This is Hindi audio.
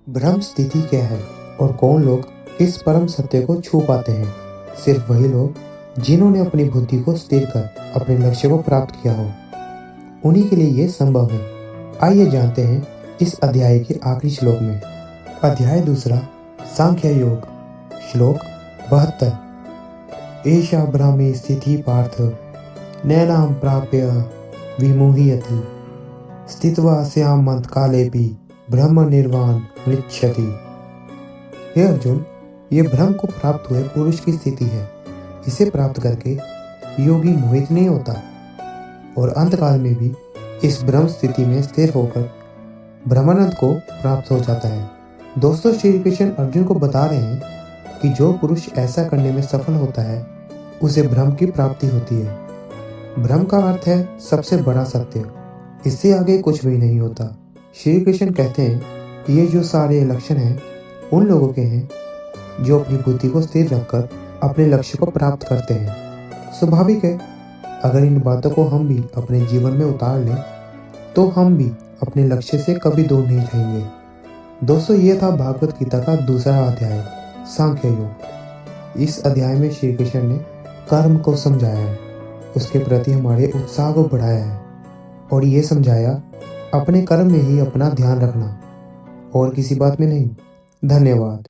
ब्रह्म स्थिति क्या है और कौन लोग इस परम सत्य को छू पाते हैं? सिर्फ वही लोग जिन्होंने अपनी बुद्धि को स्थिर कर अपने लक्ष्य को प्राप्त किया हो, उन्हीं के लिए ये संभव है। आइए जानते हैं इस अध्याय के आखिरी श्लोक में। अध्याय दूसरा, सांख्य योग। श्लोक 72। एषा ब्रह्मे स्थिति पार्थ नैनां प्राप्य विमुह्यति स्थित्वा स्यामंत कालेपि ब्रह्म निर्वाण मृच्छति। हे अर्जुन, ये ब्रह्म को प्राप्त हुए पुरुष की स्थिति है। इसे प्राप्त करके योगी मोहित नहीं होता और अंतकाल में भी इस ब्रह्म स्थिति में स्थिर होकर ब्रह्मानंद को प्राप्त हो जाता है। दोस्तों, श्री कृष्ण अर्जुन को बता रहे हैं कि जो पुरुष ऐसा करने में सफल होता है उसे ब्रह्म की प्राप्ति होती है। ब्रह्म का अर्थ है सबसे बड़ा सत्य, इससे आगे कुछ भी नहीं होता। श्री कृष्ण कहते हैं ये जो सारे लक्षण हैं उन लोगों के हैं जो अपनी बुद्धि को स्थिर रखकर अपने लक्ष्य को प्राप्त करते हैं। स्वाभाविक है, अगर इन बातों को हम भी अपने जीवन में उतार लें तो हम भी अपने लक्ष्य से कभी दूर नहीं जाएंगे। दोस्तों, ये था भागवत गीता का दूसरा अध्याय, सांख्य योग। इस अध्याय में श्री कृष्ण ने कर्म को समझाया है, उसके प्रति हमारे उत्साह को बढ़ाया है और ये समझाया अपने कर्म में ही अपना ध्यान रखना और किसी बात में नहीं। धन्यवाद।